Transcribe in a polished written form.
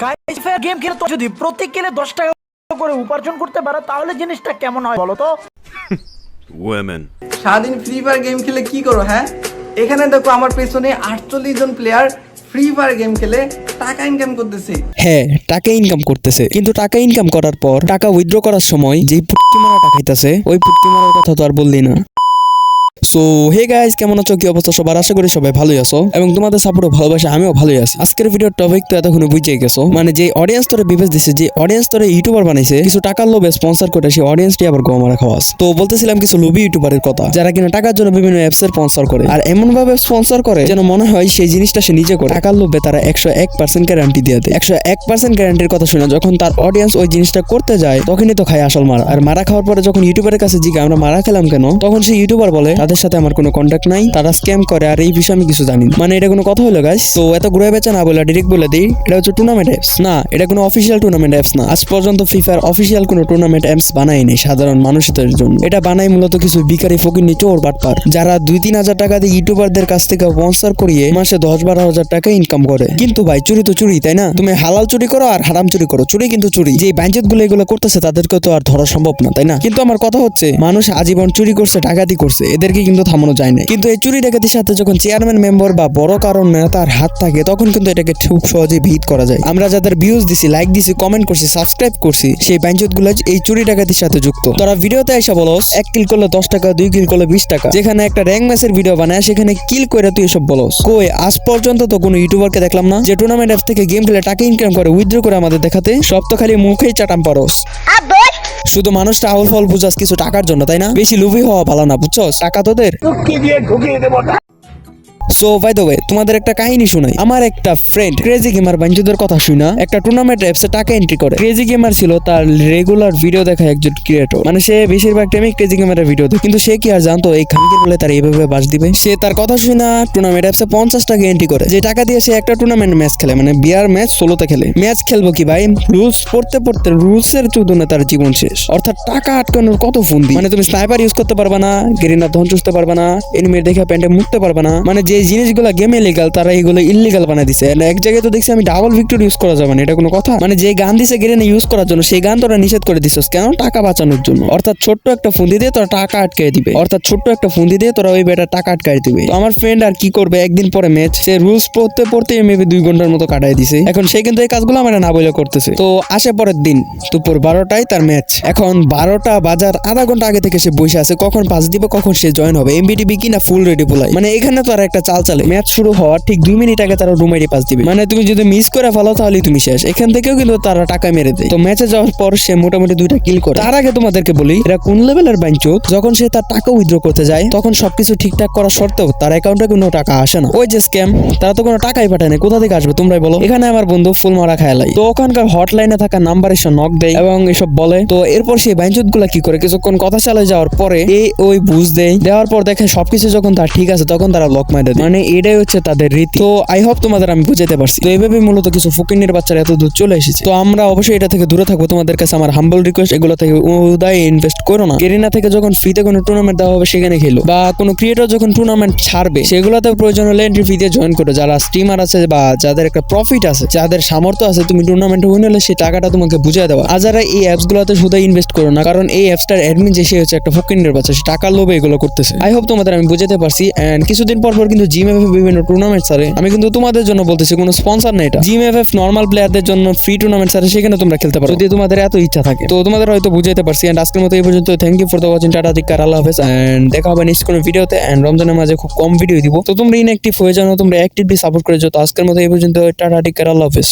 Guys fair game খেলে তো যদি প্রতি কিলে 10 টাকা করে উপার্জন করতে পারে তাহলে জিনিসটা কেমন হয় বলো তো? women সারাদিন ফ্রি ফায়ার গেম খেলে কি করো? হ্যাঁ, এখানে দেখো আমার পেছনে 48 জন প্লেয়ার ফ্রি ফায়ার গেম খেলে টাকা ইনকাম করতেছে। হ্যাঁ, টাকা ইনকাম করতেছে, কিন্তু টাকা ইনকাম করার পর টাকা উইথড্র করার সময় যেই পুটকি মারাটা খাইতেছে ওই পুটকি মারার কথা তো আর বললি না। সো হে গাইস, কেমন আছো, কি অবস্থা সবার? আশা করি সবাই ভালোই আছো এবং তোমাদের সাপোর্ট ভালোবাসা আমিও ভালোই আছি। আজকের ভিডিওর টপিক তো এতক্ষণে বুঝে গেছো, মানে যে অডিয়েন্স তোরে বিবেচ দিছে, যে অডিয়েন্স তোরে ইউটিউবার বানাইছে কিছু টাকার লোভে স্পন্সর করে, সেই অডিয়েন্সটি আবার গোয়া মারা খাওয়াস। তো বলতেছিলাম কিছু লোভী ইউটিউবারের কথা, যারা কিনা টাকার জন্য বিভিন্ন অ্যাপস এর স্পন্সর করে, আর এমন ভাবে স্পন্সর করে যেন মনে হয় সেই জিনিসটা সে নিজে করে। টাকার লোভে তারা 101% গ্যারান্টি দিয়ে দেয়। 101% গ্যারান্টির কথা শুনে যখন তার অডিয়েন্স ওই জিনিসটা করতে যায় তখনই তো খায় আসল মারা। আর মারা খাওয়ার পরে যখন ইউটিউবারের কাছে জিজ্ঞাসা আমরা মারা খেলাম কেন, তখন সেই ইউটিউবার বলে তাদের সাথে আমার কোনো কন্ট্যাক্ট নাই, তারা স্ক্যাম করে আর এই বিষয়ে আমি কিছু জানি না। মানে এটা কোনো কথা হলো গাইস? তো এত ঘুরে বেচা না বলে ডিরেক্ট বলে দিই, এটা হচ্ছে টুর্নামেন্ট অ্যাপস না, এটা কোনো অফিসিয়াল টুর্নামেন্ট অ্যাপস না। আজ পর্যন্ত ফিফার অফিসিয়াল কোনো টুর্নামেন্ট অ্যাপস বানায়নি সাধারণ মানুষদের জন্য। এটা বানায় মূলত কিছু ভিখারি ফকির চোর বাটপার, যারা 2-3 হাজার টাকা দিয়ে ইউটিউবারদের কাছ থেকে স্পন্সর করিয়ে মাসে 10-12 হাজার টাকা ইনকাম করে। কিন্তু ভাই চুরি তো চুরি, তাই না? তুমি হালাল চুরি করো আর হারাম চুরি করো, চুরি কিন্তু চুরি। যে বাঞ্জত গুলো এগুলো করতেছে তাদেরকে তো আর ধরা সম্ভব না, তাই না? কিন্তু আমার কথা হচ্ছে, মানুষ আজীবন চুরি করছে, ডাকাতি করছে, এদেরকে কিন্তু থামানো যায় না। কিন্তু এই চুরি ডাকাতির সাথে যখন চেয়ারম্যান মেম্বার বা বড় কারণ নেতার হাত থাকে তখন কিন্তু এটাকে খুব সহজে ভিত করা যায়। আমরা যাদের ভিউজ দিছি, লাইক দিছি, কমেন্ট করছি, সাবস্ক্রাইব করছি, সেই বাঞ্জত গুলো এই চুরি ডাকাতির সাথে যুক্ত। তোরা ভিডিওতে এসে বলস 1 কিল করলে 10 টাকা, 2 কিল করলে 20 টাকা, যেখানে একটা র্যাঙ্ক ম্যাচের ভিডিও বানায় সেখানে কিল করে তুই এসব বলস। কই আজ পর্যন্ত তো কোনো ইউটিউবারকে দেখলাম না যে টুর্নামেন্ট অ্যাপ থেকে গেম খেলে টাকা ইনকাম করে উইথড্র করে আমাদের দেখাতে। সব তো খালি মুখেই চাটাম পারস। শুধু মানুষটা আউল ফল বুঝাস কিছু টাকার জন্য, তাই না? বেশি লোভী হওয়া ভালো না, বুঝছস? টাকা তোদের। সো বাই দ্য ওয়ে, তোমাদের একটা কাহিনী শুনাই। আমার একটা ফ্রেন্ড ক্রেজি গেমার বাঞ্জুদের কথা শুনা একটা টুর্নামেন্ট অ্যাপসে টাকা এন্ট্রি করে। ক্রেজি গেমার ছিল তার রেগুলার ভিডিও দেখা একজন ক্রিয়েটর, মানে সে বেশিরভাগ টাইমে ক্রেজি গেমারের ভিডিও দেখে। কিন্তু সে কি আর জানতো এই খানকির বলে তার এইভাবে বাস দিবে? সে তার কথা শুনা টুর্নামেন্ট অ্যাপসে 50 টাকা এন্ট্রি করে, যে টাকা দিয়ে সে একটা টুর্নামেন্ট ম্যাচ খেলে, মানে বিয়ার ম্যাচ সোলোতে খেলে। ম্যাচ খেলবো কি ভাই, রুলস পড়তে পড়তে রুলস এর চোদনে তার জীবন শেষ। অর্থাৎ টাকা আটকানোর কত ফন্দি, মানে তুমি স্নাইপার ইউজ করতে পারবা না, গেরিনা ধন চুষতে পারবা না, এনিমির দেখে প্যান্টে মুততে পারবা না, মানে যে জিনিসগুলো গেমে ইলিগাল তারা এগুলো ইলিগাল বানাই দিছে। এক জায়গায় তো দেখছি আমি ডাবল ভিক্টর ইউজ করা যাবে না, এটা কোনো কথা? মানে যে গান দিছে গেরিনা ইউজ করার জন্য সেই গান তোরা নিষেধ করে দিছস কেন? টাকা বাঁচানোর জন্য। অর্থাৎ ছোট্ট একটা ফন্দি দিয়ে তোরা টাকা আটকাই দিবে, অর্থাৎ ছোট্ট একটা ফন্দি দিয়ে তোরা ওই বেটা টাকা আটকাই দিবে। তো আমার ফ্রেন্ড আর কি করবে, একদিন পরে ম্যাচ, সে রুলস পড়তে পড়তে মেবি 2 ঘন্টার মতো কাটাই দিছে। এখন সে কিন্তু এই কাজগুলো আমার না বলে করতেছে। তো আসে পরের দিন দুপুর 12টায় তার ম্যাচ। এখন 12টা বাজার আধা ঘন্টা আগে থেকে সে বসে আছে, কখন পাস দিবে, কখন সে জয়েন হবে, এমবিটিবি কিনা ফুল রেডি বলাই। মানে এখানে তো আর একটা চাল চালে, ম্যাচ শুরু হওয়ার ঠিক 2 মিনিট আগে তারা রুম আইডি পাস দিবে। মানে তুমি যদি মিস করে ফেলো তাহলে তুমি শেষ। এখান থেকেও কিন্তু তারা টাকা মেরে দেয়। তো ম্যাচে যাওয়ার পর সে মোটামুটি 2টা কিল করে। তার আগে তোমাদেরকে বলি এরা কোন লেভেলের বাঞ্চোত, যখন সে তার টাকা উইথড্র করতে যায় তখন সবকিছু ঠিকঠাক করা সত্ত্বেও তার অ্যাকাউন্টে কোনো টাকা আসে না। ওই যে স্ক্যাম, তারা তো কোনো টাকাই পাঠায় না, কোথা থেকে আসবে তোমরাই বলো? এখানে আমার বন্ধু ফুল মারা খায়লাই। তো ওখানকার হটলাইনে থাকা নাম্বারে সে নক দেয় এবং এসব বলে। তো এরপর সেই বাঞ্চোত গুলা কি করে, কিছুক্ষণ কথা চালিয়ে যাওয়ার পরে ওই বুঝ দেওয়ার পর দেখে সবকিছু যখন তার ঠিক আছে তখন তারা ব্লক মারে দেয়। মানে এটাই হচ্ছে তাদের রীতি। তো আই হোপ তোমাদের আমি বুঝাতে পারছি। তো এইভাবে মূলত কিছু ফকিনের বাচ্চারা এত দূর চলে এসেছে। তো আমরা অবশ্যই এটা থেকে দূরে থাকবো। তোমাদের কাছে আমার হাম্বল রিকোয়েস্ট, এগুলো থেকে উদয় ইনভেস্ট করো না। গেরিনা থেকে যখন ফ্রিতে কোনো টুর্নামেন্ট দেওয়া হবে সেখানে খেলো, বা কোনো ক্রিয়েটর যখন টুর্নামেন্ট ছাড়বে সেগুলোতে প্রয়োজন হলে এন্ট্রি ফি দিয়ে জয়েন করো। যারা স্ট্রিমার আছে বা যাদের একটা প্রফিট আছে, যাদের সামর্থ্য আছে, তুমি টুর্নামেন্টে উইন হলে সেই টাকাটা তোমাকে বুঝিয়ে দেওয়া। আর যারা এই অ্যাপস গুলোতে শুধু ইনভেস্ট করো না, কারণ এই অ্যাপসটার অ্যাডমিন যে সে হচ্ছে একটা ফকিনের বাচ্চা, সে টাকার লোভে এগুলো করতেছে। আই হোপ তোমাদের আমি বুঝাতে পারছি। এন্ড কিছুদিন পর কিন্তু জিএমএফ বিভিন্ন টুর্নামেন্ট ছাড়ে। আমি কিন্তু তোমাদের জন্য বলতেছি, কোনো স্পন্সর নেই এটা। জিএমএফ নরমাল প্লেয়ারদের জন্য ফ্রি টুর্নামেন্ট ছাড়ে, সেখানে তোমরা খেলতে পারো যদি তোমাদের এত ইচ্ছা থাকে। তো তোমাদের হয়তো বুঝাইতে পারছি। এন্ড আজকের মতো এই পর্যন্ত। Thank you for the watching. টাটা, টিকার, আল্লাহ হাফেজ। এন্ড দেখা হবে নেক্সট কোনো ভিডিওতে। এন্ড রমজানের মাঝে খুব কম ভিডিও দিব, তো তোমরা ইনঅ্যাক্টিভ হয়ে যাও, তোমরা অ্যাক্টিভলি সাপোর্ট করে যাও। তো আজকের মতো এই পর্যন্ত। টাটা, টিকার, আল্লাহ হাফেজ।